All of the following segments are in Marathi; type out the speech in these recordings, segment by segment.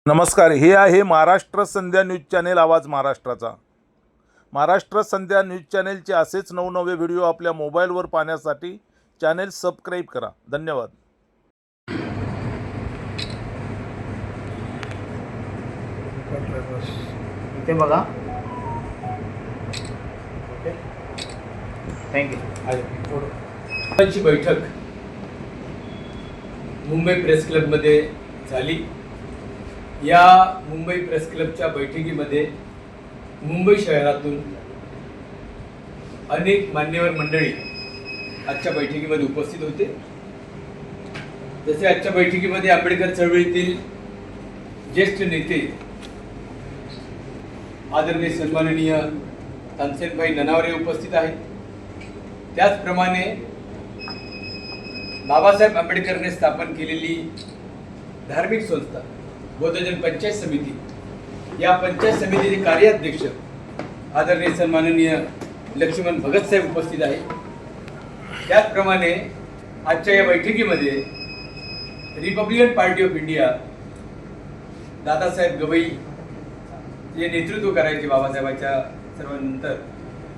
नमस्कार, हे आहे महाराष्ट्र संध्या न्यूज चॅनेल, आवाज महाराष्ट्राचा। महाराष्ट्र संध्या न्यूज चॅनेलचे असेच नवनवे व्हिडिओ आपल्या मोबाईलवर पाहण्यासाठी चॅनेल सबस्क्राईब करा। धन्यवाद। इथे बघा। थँक्यू। बैठक मुंबई प्रेस क्लबमध्ये झाली। या मुंबई प्रेस क्लबच्या बैठकीमध्ये मुंबई शहरातून अनेक मान्यवर मंडळी आजच्या बैठकीमध्ये उपस्थित होते। जसे आजच्या बैठकीमध्ये आंबेडकर चळवळीतील ज्येष्ठ नेते आदरणीय सन्माननीय तानसेनभाई ननावरे उपस्थित आहेत। त्याचप्रमाणे बाबासाहेब आंबेडकरने स्थापन केलेली धार्मिक संस्था बौद्धजन पंचायत समिती, या पंचायत समितीचे कार्याध्यक्ष आदरणीय सन्माननीय लक्ष्मण भगत साहेब उपस्थित आहेत। त्याचप्रमाणे आजच्या या बैठकीमध्ये Republican party of India Dadasaheb Gavai जे नेतृत्व करायचे बाबासाहेबांच्या सर्वांनंतर,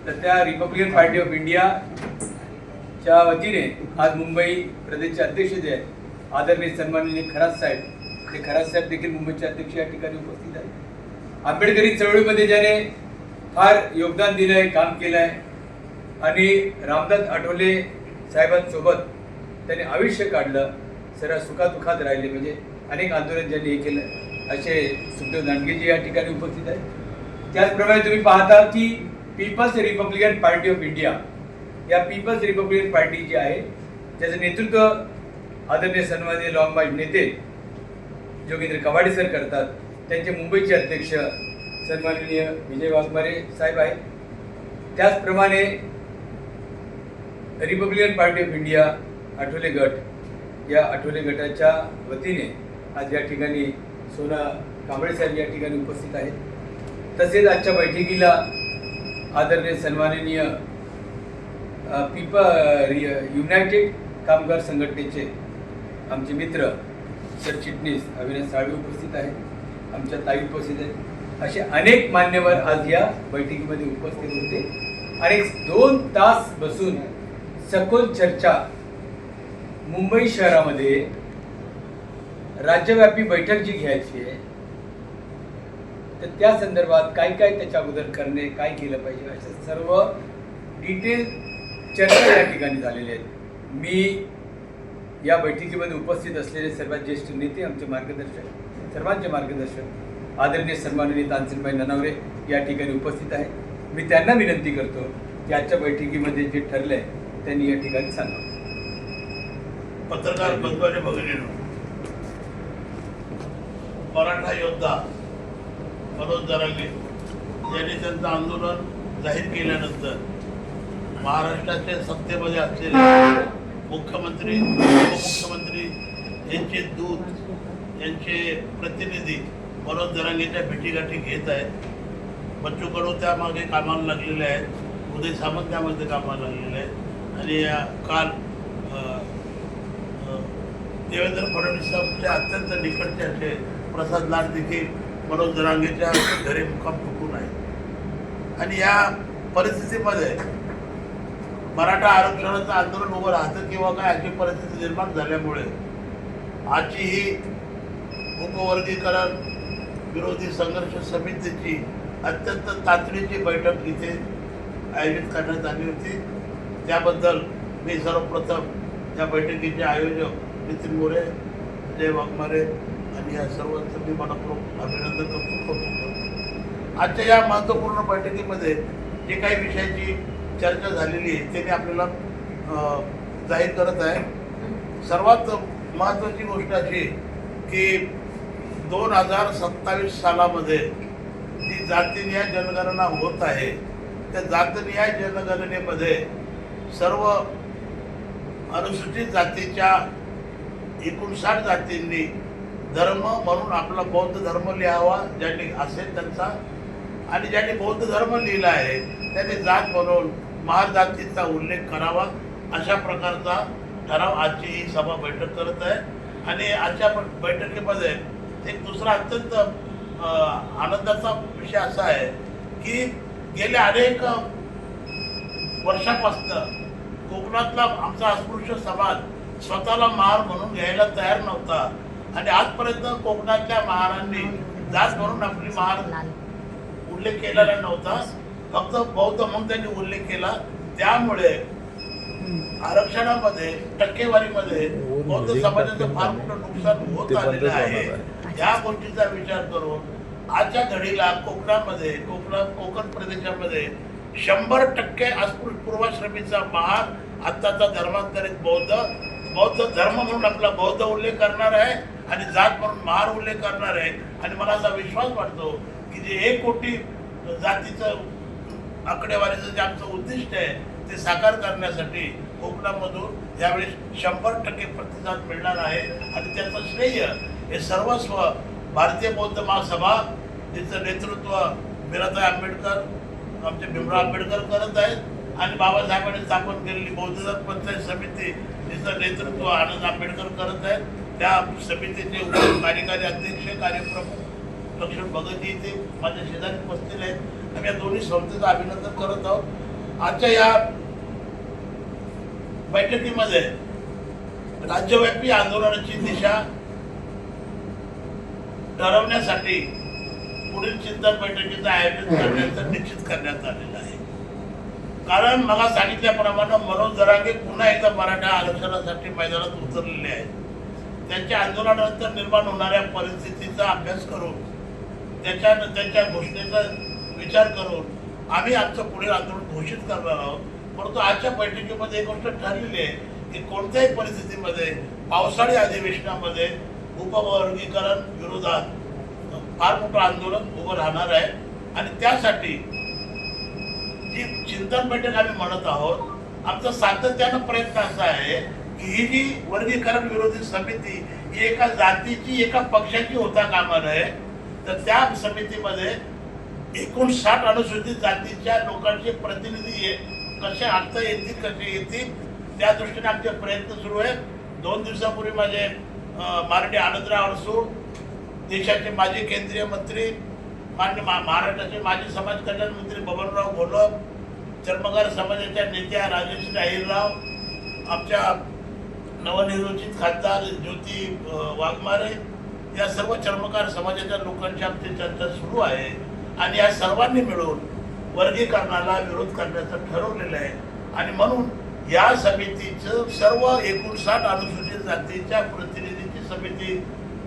तर त्या रिपब्लिकन पार्टी ऑफ इंडियाच्या वतीने आज मुंबई प्रदेशचे अध्यक्ष जे आहेत आदरणीय सन्माननीय खरात साहेब, ते खरात साहेब देखील मुंबईचे अध्यक्ष या ठिकाणी उपस्थित आहेत। आंबेडकरी चळवळीमध्ये ज्याने फार योगदान दिलंय, काम केलंय आणि रामदास आठवले साहेबांसोबत त्याने आयुष्य काढलं, सर्व सुखादुखात राहिले, म्हणजे अनेक आंदोलन ज्यांनी हे केलं असे सुखदेव दांडगेजी या ठिकाणी उपस्थित आहेत। त्याचप्रमाणे तुम्ही पाहता की Peoples Republican party of India, या पीपल्स रिपब्लिकन पार्टी जी आहे त्याचं नेतृत्व आदरणीय सन्माननीय लॉंग मार्च नेते जोगेंद्र कवाडे सर करतात। त्यांचे मुंबईचे अध्यक्ष सन्माननीय विजय वाघमारे साहेब आहेत। त्याचप्रमाणे Republican party of India Athawale गट, या आठवले गटाच्या वतीने आज या ठिकाणी सोना कांबळे साहेब या ठिकाणी उपस्थित आहेत। तसेच आजच्या बैठकीला आदरणीय सन्माननीय युनायटेड कामगार संघटनेचे आमचे मित्र सरचिटणीस अविनाश साळवे उपस्थित आहेत, आमच्या ताई उपस्थित आहेत। असे अनेक मान्यवर आज या बैठकीमध्ये उपस्थित होते आणि 2 तास बसून सखोल चर्चा मुंबई शहरामध्ये राज्यव्यापी बैठक जी घ्यायची आहे, तर त्या संदर्भात काय काय त्याच्या अगोदर करणे, काय केलं पाहिजे, असे सर्व डिटेल चर्चा या ठिकाणी झालेली आहेत। मी या बैठकीमध्ये उपस्थित असलेले सर्वात ज्येष्ठ नेते, आमचे मार्गदर्शक, सर्वांचे मार्गदर्शक आदरणीय सन्माननीय तानसेनभाई ननावरे या ठिकाणी उपस्थित आहेत। मी त्यांना विनंती करतो की आजच्या बैठकीमध्ये जे ठरलंय त्यांनी या ठिकाणी सांगावं। पत्रकार बंधूंनी बघितलं, मराठा योद्धा मनोज जरांगे यांनी त्यांचं आंदोलन जाहीर केल्यानंतर महाराष्ट्राच्या सत्तेमध्ये असलेले मुख्यमंत्री, उपमुख्यमंत्री यांचे दूत, यांचे प्रतिनिधी मनोज जरांगेच्या भेटीगाठी घेत आहेत। बच्चू कडू त्यामागे कामाला लागलेले आहेत, उदय सामंत त्यामध्ये कामाला लागलेले आहेत आणि काल देवेंद्र फडणवीसांच्या अत्यंत निकटचे असे प्रसाद लाड देखील मनोज जरांगेच्या घरी मुक्काम ठोकून आहे। आणि या परिस्थितीमध्ये मराठा आरक्षणाचं आंदोलन उभं राहतं किंवा काय अशी परिस्थिती निर्माण झाल्यामुळे आजची ही उपवर्गीकरण विरोधी संघर्ष समितीची अत्यंत तातडीची बैठक इथे आयोजित करण्यात आली होती। त्याबद्दल मी सर्वप्रथम या बैठकीचे आयोजक नितीन मोरे, विजय वाघमारे आणि या सर्वांचं मी मनपूर्वक अभिनंदन करतो। आजच्या या महत्त्वपूर्ण बैठकीमध्ये जे काही विषयाची चर्चा झालेली आहे ते मी आपल्याला जाहीर करत आहे। सर्वात महत्त्वाची गोष्ट अशी की 2027 सालामध्ये जी जातीनिहाय जनगणना होत आहे, त्या जातीनिहाय जनगणनेमध्ये सर्व अनुसूचित जातीच्या 59 जातींनी धर्म म्हणून आपला बौद्ध धर्म लिहावा, ज्यांनी असेल त्यांचा, आणि ज्यांनी बौद्ध धर्म लिहिला आहे त्यांनी जात म्हणून महार जातीचा उल्लेख करावा, अशा प्रकारचा ठराव आजची ही सभा बैठक करत आहे। आणि आजच्या बैठकीमध्ये एक दुसरा अत्यंत आनंदाचा विषय असा आहे की गेल्या अनेक वर्षापासून कोकणातला आमचा अस्पृश्य समाज स्वतःला महार म्हणून घ्यायला तयार नव्हता आणि आजपर्यंत कोकणातल्या महारांनी जात म्हणून आपली महार उल्लेख केलेला नव्हता. फक्त बौद्ध म्हणून त्यांनी उल्लेख केला. त्यामुळे आरक्षणामध्ये टक्केवारीमध्ये बौद्ध समाजाचं फार मोठं नुकसान होत आलेलं आहे. या गोष्टीचा विचार करून आजच्या घडीला कोकणामध्ये कोकण प्रदेशामध्ये 100% अस्पृश्य पूर्वाश्रमीचा महार आत्ताचा धर्मांतरित बौद्ध धर्म म्हणून आपला बौद्ध उल्लेख करणार आहे आणि जात म्हणून महार उल्लेख करणार आहे. आणि मला असा विश्वास वाटतो की जे 1 कोटी जातीचं आकडेवारीचं जे आमचं उद्दिष्ट आहे ते साकार करण्यासाठी कोकणामधून यावेळी 100% प्रतिसाद मिळणार आहे. आणि त्याचं श्रेय हे सर्वस्व भारतीय बौद्ध महासभा जिचं नेतृत्व मीराताई आंबेडकर आमचे भीमराव आंबेडकर करत आहेत आणि बाबासाहेबांनी स्थापन केलेली बौद्ध धर्म पंचायत समिती जिचं नेतृत्व आनंद आंबेडकर करत आहेत. त्या समितीचे कार्यकारी अध्यक्ष कार्यप्रमुख लक्ष्मण भगतजी ते माझ्या शेजारी उपस्थित आहेत. आम्ही या दोन्ही संस्थेचं अभिनंदन करत आहोत. आजच्या या बैठकीमध्ये राज्यव्यापी आंदोलनाची दिशा ठरवण्यासाठी पुढील चिंतन बैठकीचं आयोजन करण्याचं निश्चित करण्यात आलेलं आहे. कारण मला सांगितल्याप्रमाणे मनोज जरांगे पुन्हा एकदा मराठा आरक्षणासाठी मैदानात उतरलेले आहेत. त्यांच्या आंदोलनानंतर निर्माण होणाऱ्या परिस्थितीचा अभ्यास करून त्यांच्या घोषणेचा विचार करून आम्ही आमचं पुढील आंदोलन घोषित करणार आहोत. परंतु आजच्या बैठकीमध्ये एक गोष्ट ठरलेली आहे की कोणत्याही परिस्थितीमध्ये पावसाळी अधिवेशनामध्ये उपवर्गीकरण विरोधात फार मोठं आंदोलन उभं राहणार आहे. आणि त्यासाठी जी चिंतन बैठक आम्ही म्हणत आहोत, आमचा सातत्यानं प्रयत्न असा आहे की ही जी वर्गीकरण विरोधी समिती ही एका जातीची एका पक्षाची होता कामा नये, तर त्या समितीमध्ये 59 अनुसूचित जातीच्या लोकांचे प्रतिनिधी कसे आणता येतील कसे येतील त्या दृष्टीने आमचे प्रयत्न सुरू आहेत. 2 दिवसापूर्वी माझे माननीय आनंदराव अडसूळ, देशाचे माजी केंद्रीय मंत्री मान्य महाराष्ट्राचे माजी समाज कल्याण मंत्री बबनराव घोलप, चर्मकार समाजाच्या नेत्या राजश्री अहिरराव, आमच्या नवनिर्वाचित खासदार ज्योती वाघमारे, या सर्व चर्मकार समाजाच्या लोकांची आमची चर्चा सुरू आहे. आणि या सर्वांनी मिळून वर्गीकरणाला विरोध करण्याचं ठरवलेलं आहे. आणि म्हणून या समितीचं सर्व 59 अनुसूचित जातीच्या प्रतिनिधीची समिती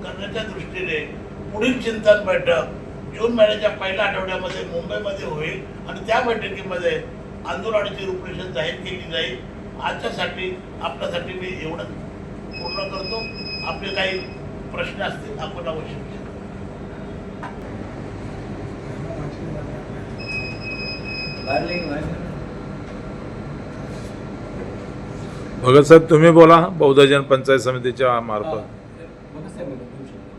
करण्याच्या दृष्टीने पुढील चिंतन बैठक जून महिन्याच्या पहिल्या आठवड्यामध्ये मुंबईमध्ये होईल आणि त्या बैठकीमध्ये आंदोलनाची रूपरेषा जाहीर केली जाईल. आजच्यासाठी आपल्यासाठी मी एवढं पूर्ण करतो. आपले काही प्रश्न असतील आपण अवश्य विचारा. भगत साहेब तुम्ही बोला. बौद्धजन पंचायत समितीच्या मार्फत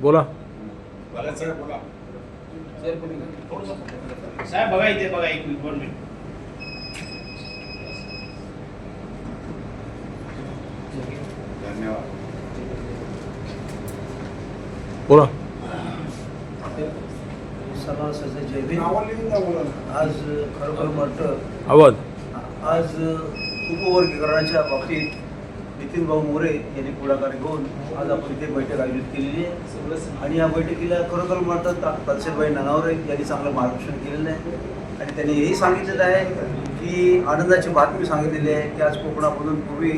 बोला. साहेब बघा इथे बघा, एक मिनिट 1 मिनिट. धन्यवाद. बोला. आज खरोखर म्हटलं आवाज आज उपवर्गीकरणाच्या बाबतीत नितीन भाऊ मोरे यांनी पुढाकार घेऊन आज आपण इथे बैठक आयोजित केलेली आहे. आणि या बैठकीला खरोखर म्हणतात तलसेरबाई ननावरे यांनी चांगलं मार्गदर्शन केलेलं आहे. आणि त्यांनी हेही सांगितलेलं आहे की आनंदाची बातमी सांगितलेली आहे की आज कोकणामधून पूर्वी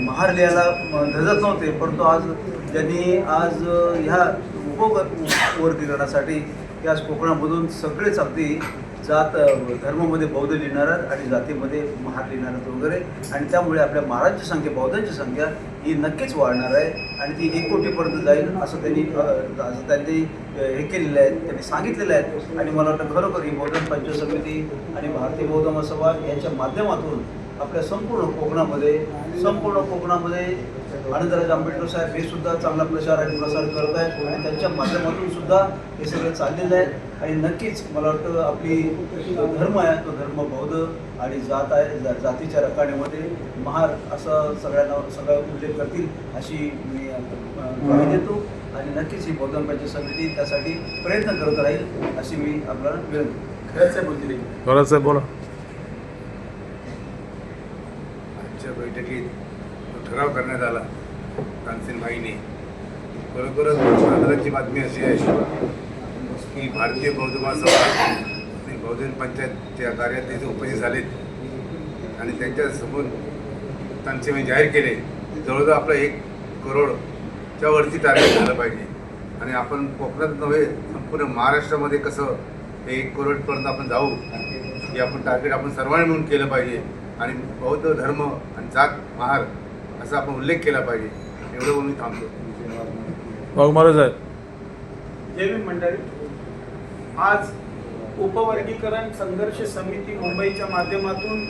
महार लिहायला धजत नव्हते, परंतु आज त्यांनी आज ह्या उपवर्गीकरणासाठी की आज कोकणामधून सगळेच अगदी जात धर्मामध्ये बौद्ध लिहिणार आणि जातीमध्ये महार लिहिणार वगैरे. आणि त्यामुळे आपल्या महाराजांची संख्या बौद्धांची संख्या ही नक्कीच वाढणार आहे आणि ती 1 कोटीपर्यंत जाईल असं त्यांनी हे केलेलं आहे, त्यांनी सांगितलेलं आहे. आणि मला वाटतं खरोखर ही बौद्ध पंचायत समिती आणि भारतीय बौद्ध महासभा यांच्या माध्यमातून आपल्या संपूर्ण कोकणामध्ये आनंदराज आंबेडकर साहेब हे सुद्धा चांगला प्रचार आणि प्रसार करत आहेत आणि त्यांच्या माध्यमातून सुद्धा हे सगळं चाललेलं आहे. आणि नक्कीच मला वाटतं आपली जो धर्म आहे तो धर्म बौद्ध आणि जात आहे, जातीच्या रकाण्यामध्ये महार असं सगळ्यांना सगळं उल्लेख करतील अशी मी ग्वाही देतो. आणि नक्कीच ही बहुजन पंचायत समिती त्यासाठी प्रयत्न करत राहील अशी मी आपल्याला विनंती. खरंच साहेब बोलतील. थोडा साहेब बोला. आजच्या बैठकीत जो ठराव करण्यात आला तानसेनभाईने, बरोबरच आनंदाची बातमी अशी आहे की भारतीय बौद्ध महासभा आणि बहुजन पंचायतच्या कार्याध्यक्ष उपस्थित झालेत आणि त्यांच्यासमोर तानसेनभाई जाहीर केले जवळजवळ आपलं 1 करोडच्या वरती टार्गेट झालं पाहिजे. आणि आपण कोकणात नव्हे संपूर्ण महाराष्ट्रामध्ये कसं हे 1 करोडपर्यंत आपण जाऊ हे आपण टार्गेट आपण सर्वांनी मिळून केलं पाहिजे. आणि बौद्ध धर्म आणि जात महार असा आपण उल्लेख केला पाहिजे. एवढं बोलून मी थांबतो. वाघमारे साहेब. जय भीम मंडळी, आज उपवर्गीकरण संघर्ष समिती मुंबईच्या माध्यमातून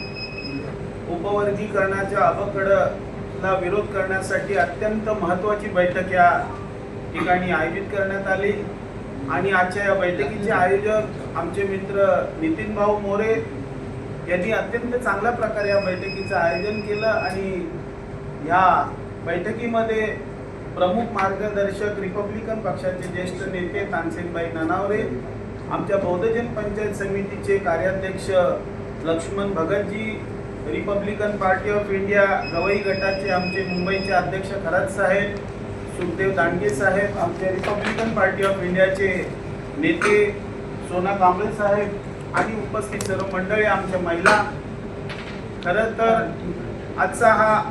उपवर्गीकरणाच्या अबकडला विरोध करण्यासाठी अत्यंत महत्त्वाची बैठक या ठिकाणी आयोजित करण्यात आली. आणि आजच्या या बैठकीचे आयोजक आमचे मित्र नितीन भाऊ मोरे यांनी अत्यंत चांगल्या प्रकारे या बैठकीचं आयोजन केलं. आणि या बैठकीमध्ये प्रमुख मार्गदर्शक रिपब्लिकन पक्षाचे ज्येष्ठ नेते तानसेनभाई ननावरे, आमच्या बौद्धजन पंचायत समितीचे कार्याध्यक्ष लक्ष्मण भगतजी, republican party of India Gavai गटाचे आमचे मुंबईचे अध्यक्ष खरात साहेब, सुखदेव दांडगे साहेब, आमचे रिपब्लिकन पार्टी ऑफ इंडियाचे नेते सोना कांबळे साहेब आणि उपस्थित सर्व मंडळी, आमच्या महिला. खरं तर आजचा हा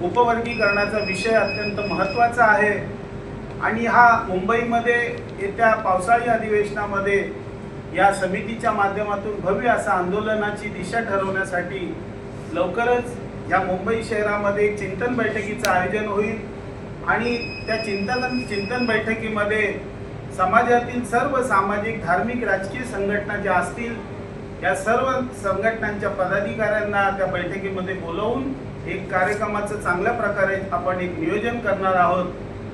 उपवर्गीकरणाचा विषय अत्यंत महत्त्वाचा आहे. आणि हा मुंबईमध्ये येत्या पावसाळी अधिवेशनामध्ये या समितीच्या माध्यमातून भव्य असा आंदोलनाची दिशा ठरवण्यासाठी लवकरच या मुंबई शहरामध्ये एक चिंतन बैठकीचं आयोजन होईल. आणि त्या चिंतन बैठकीमध्ये समाजातील सर्व सामाजिक, धार्मिक, राजकीय संघटना ज्या असतील या सर्व संघटनांच्या पदाधिकाऱ्यांना त्या बैठकीमध्ये बोलवून एक कार्यक्रमाचं चांगल्या प्रकारे आपण एक नियोजन करणार आहोत.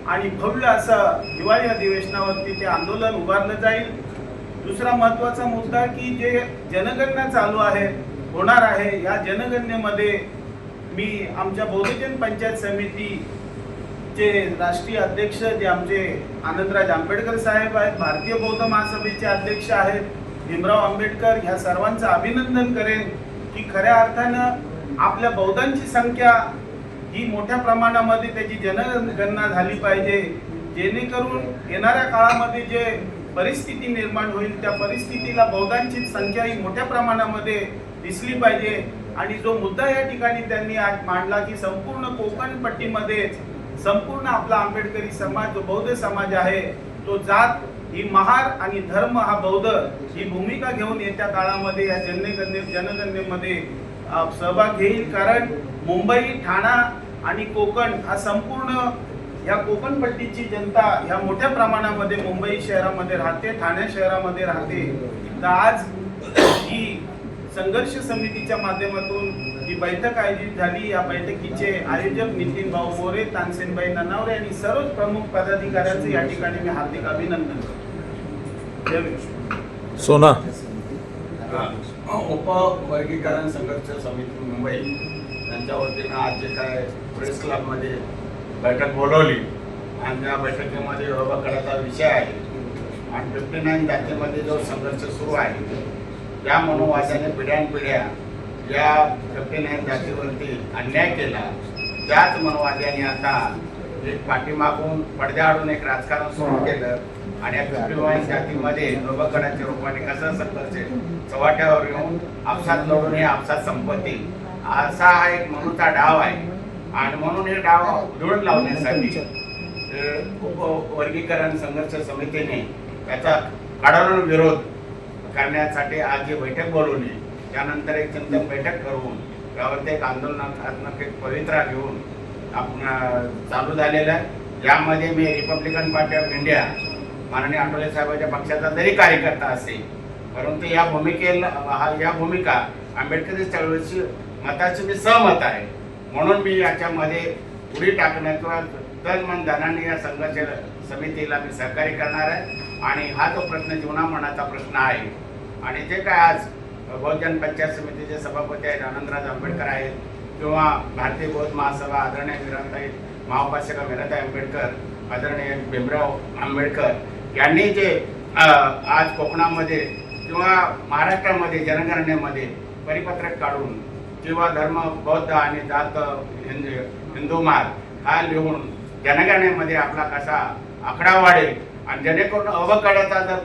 आणि भव्य असं हिवाळी अधिवेशनावरती ते आंदोलन उभारलं जाईल. दुसरा महत्त्वाचा मुद्दा की जे जनगणना चालू आहे, होणार आहे, या जनगणनेमध्ये मी आमच्या बहुजन पंचायत समितीचे राष्ट्रीय अध्यक्ष जे आमचे आनंदराज आंबेडकर साहेब आहेत, भारतीय बौद्ध महासभेचे अध्यक्ष आहेत भीमराव आंबेडकर, ह्या सर्वांचं अभिनंदन करेन की खऱ्या अर्थानं आपल्या बौद्धांची संख्या ही मोठ्या प्रमाणामध्ये त्याची जनगणना झाली पाहिजे, जेणेकरून येणाऱ्या काळामध्ये जे परिस्थिती निर्माण होईल त्या परिस्थितीला बौद्धांची संख्या ही मोठ्या प्रमाणामध्ये दिसली पाहिजे. आणि जो मुद्दा या ठिकाणी त्यांनी आज मांडला की संपूर्ण कोकण पट्टीमध्ये संपूर्ण आपला आंबेडकरी समाज जो बौद्ध समाज आहे तो जात ही महार आणि धर्म हा बौद्ध ही भूमिका घेऊन येत्या काळामध्ये या जनगणनेमध्ये सहभाग घेईल. कारण मुंबई, ठाणा आणि कोकण हा संपूर्ण या कोकणपट्टीची जनता ह्या मोठ्या प्रमाणामध्ये मुंबई शहरामध्ये राहते, ठाणे शहरामध्ये राहते. तर आज ही संघर्ष समितीच्या माध्यमातून ही बैठक आयोजित झाली. या बैठकीचे आयोजक नितीन भाऊ मोरे, तानसेनभाई ननावरे आणि सर्व प्रमुख पदाधिकाऱ्यांचे या ठिकाणी मी हार्दिक अभिनंदन करतो. सोना. उपवर्गीकरण संघर्ष समिती मुंबई यांच्या वतीनं आज जे काय प्रेस क्लबमध्ये बैठक बोलवली आणि त्या बैठकीमध्ये विभागाचा विषय आहे आणि 59 जातीमध्ये जो संघर्ष सुरू आहे या मनोवादाने पिढ्यानपिढ्या या 59 जातीवरती अन्याय केला. त्याच मनोवाद्याने आता एक पाठीमागून पडद्याआडून एक राजकारण सुरू केलं आणि या 59 जातीमध्ये विभागाच्या रूपाने कसं संघर्ष चव्हाट्यावर येऊन आपसात लढून हे आपसात संपत्ती असा हा एक म्हणूनचा डाव आहे. आणि म्हणून हे डाव उधळून लावण्यासाठी उपवर्गीकरण संघर्ष समितीने त्याचा कडाडून विरोध करण्यासाठी आज जी बैठक बोलवली, त्यानंतर एक चिंतन बैठक करून यावरती एक आंदोलनात्मक एक पवित्रा घेऊन आपण चालू झालेलं आहे. यामध्ये मी रिपब्लिकन पार्टी ऑफ इंडिया माननीय आठवले साहेबांच्या पक्षाचा जरी कार्यकर्ता असेल, परंतु या भूमिका आंबेडकरी चळवळीची मताची मी सहमत आहे. म्हणून मी याच्यामध्ये उडी टाकणं किंवा तन मन धनाने या संघर्ष समितीला मी सहकार्य करणार आहे. आणि हा जो प्रश्न जीवनामरणाचा प्रश्न आहे आणि जे काय आज बहुजन पंचायत समितीचे सभापती आहेत आनंदराज आंबेडकर आहेत किंवा भारतीय बौद्ध महासभा आदरणीय मीराताई महाउपासिका मीराताई आंबेडकर आदरणीय भीमराव आंबेडकर यांनी जे आज कोकणामध्ये किंवा महाराष्ट्रामध्ये जनगणनेमध्ये परिपत्रक काढून किंवा धर्म, बौद्ध आणि जात हिंदू मार्ग हा लिहून जनगणनेमध्ये आपला कसा आकडा वाढेल आणि जेणेकरून अवकाळाचा जर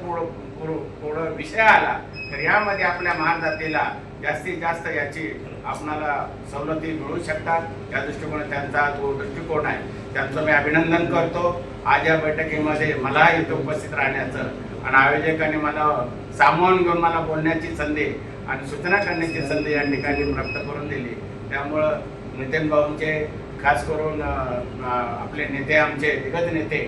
पुढं विषय आला तर यामध्ये आपल्या महाजातीला जास्तीत जास्त याची आपणाला सवलती मिळू शकतात. त्या दृष्टिकोनात त्यांचा जो दृष्टिकोन आहे त्यांचं मी अभिनंदन करतो. आज या बैठकीमध्ये मला इथं उपस्थित राहण्याचं आणि आयोजकांनी मला सामावून घेऊन मला बोलण्याची संधी आणि सूचना करण्याची संधी या ठिकाणी प्राप्त करून दिली. त्यामुळं नितीन भाऊंचे खास करून आपले नेते, आमचे दिग्गज नेते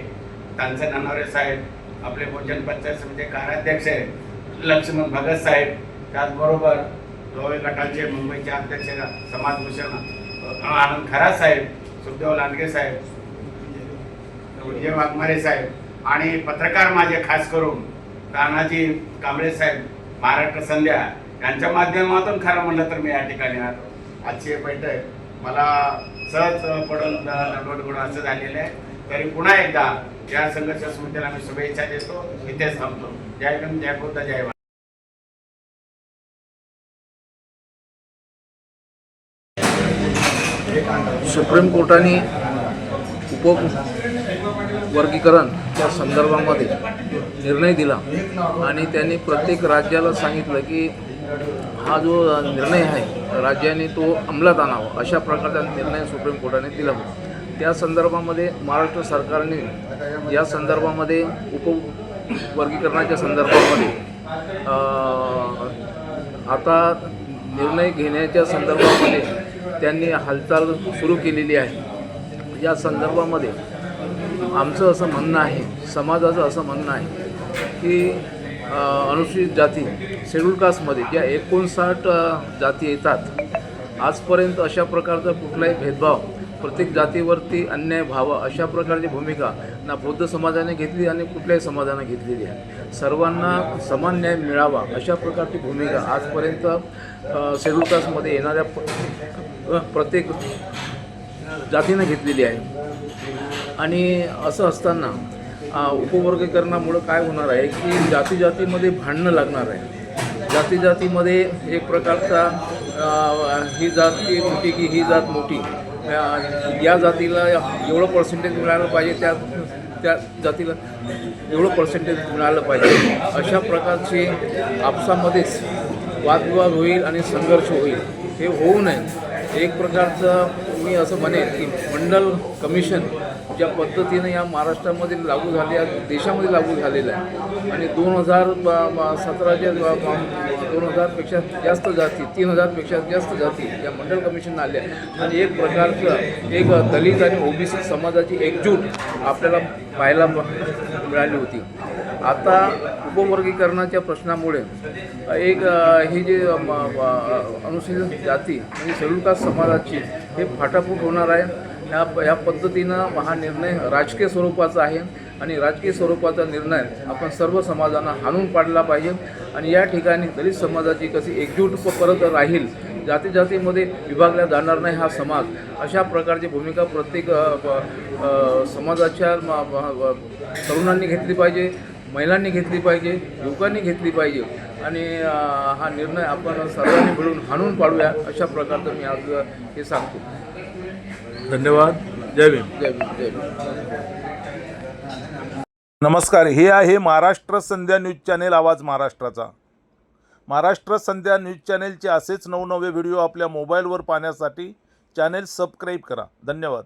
तानसेन ननवरे साहेब, आपले बहुजन पंचायत समिती कार्याध्यक्ष लक्ष्मण भगत साहेब, त्याचबरोबर गवळी गटाचे मुंबईचे अध्यक्ष समाजभूषण आनंद खरात साहेब, सुखदेव लांडगे साहेब, विजय वाघमारे साहेब आणि पत्रकार माझे खास करून तानाजी कांबळे साहेब, महाराष्ट्र संध्या यांच्या माध्यमातून खरं म्हणलं तर मी या ठिकाणी आजची बैठक मला सहज पडून असं झालेलं आहे. तरी पुन्हा एकदा या संघर्ष समितीला मी शुभेच्छा देतो. इथेच थांबतो. जय भीम, जय बुद्ध, जय भारत. सुप्रीम कोर्टाने उपवर्गीकरणच्या संदर्भामध्ये निर्णय दिला आणि त्यांनी प्रत्येक राज्याला सांगितलं की हा जो निर्णय आहे राज्याने तो अंमलात आणावा अशा प्रकारचा निर्णय सुप्रीम कोर्टाने दिला होता. त्या संदर्भामध्ये महाराष्ट्र सरकारने या संदर्भामध्ये उपवर्गीकरणाच्या संदर्भामध्ये आता निर्णय घेण्याच्या संदर्भामध्ये त्यांनी हालचाल सुरू केलेली आहे. या संदर्भामध्ये आमचं असं म्हणणं आहे, समाजाचं असं म्हणणं आहे की अनुसूचित जाती शेड्यूल कास्टमध्ये ज्या 59 जाती येतात, आजपर्यंत अशा प्रकारचा कुठलाही भेदभाव प्रत्येक जातीवरती अन्याय व्हावा अशा प्रकारची भूमिका ना बौद्ध समाजाने घेतली आणि कुठल्याही समाजाने घेतलेली आहे. सर्वांना समान न्याय मिळावा अशा प्रकारची भूमिका आजपर्यंत शेड्यूल कास्टमध्ये येणाऱ्या प्रत्येक जातीनं घेतलेली आहे. आणि असं असताना उपवर्गीकरणामुळं काय होणार आहे की जातीमध्ये भांडणं लागणार आहे. जातीमध्ये एक प्रकारचा ही जात मोठी की ही जात मोठी, या जातीला एवढं पर्सेंटेज मिळालं पाहिजे, त्या जातीला एवढं पर्सेंटेज मिळालं पाहिजे, अशा प्रकारचे आपसामध्येच वादविवाद होईल आणि संघर्ष होईल. हे होऊ नये. एक प्रकारचं मी असं म्हणेन की मंडल कमिशन ज्या पद्धतीनं या महाराष्ट्रामध्ये लागू झाले, या देशामध्ये लागू झालेलं आहे आणि 2017च्या 2000पेक्षा जास्त जाती, 3000पेक्षा जास्त जाती या मंडल कमिशन आल्या आणि एक प्रकारचं एक दलित आणि ओबीसी समाजाची एकजूट आपल्याला पाहायला मिळाली होती. आता उपवर्गीकरणाच्या प्रश्नामुळे एक ही जी अनुसूचित जाती म्हणजे शेड्यूल कास्ट समाजाची हे फाटाफूट होणार आहे. ह्या पद्धतीनं हा निर्णय राजकीय स्वरूपाचा आहे आणि राजकीय स्वरूपाचा निर्णय आपण सर्व समाजांना हाणून पाडला पाहिजे आणि या ठिकाणी दलित समाजाची कशी एकजूट परत राहील, जातीमध्ये विभागला जाणार नाही हा समाज, अशा प्रकारची भूमिका प्रत्येक समाजाच्या तरुणांनी घेतली पाहिजे, महिलांनी घेतली पाहिजे, युवकांनी घेतली पाहिजे आणि हा निर्णय आपण सर्वांनी मिळून हाणून पाडूया अशा प्रकारचं मी आज हे सांगतो. धन्यवाद. जय भीम. जय भीम. जय भीम. नमस्कार. हे आहे महाराष्ट्र संध्या न्यूज चॅनेल, आवाज महाराष्ट्राचा. महाराष्ट्र संध्या न्यूज चॅनेलचे असेच नवनवे व्हिडिओ आपल्या मोबाईलवर पाहण्यासाठी चॅनेल सबस्क्राईब करा. धन्यवाद.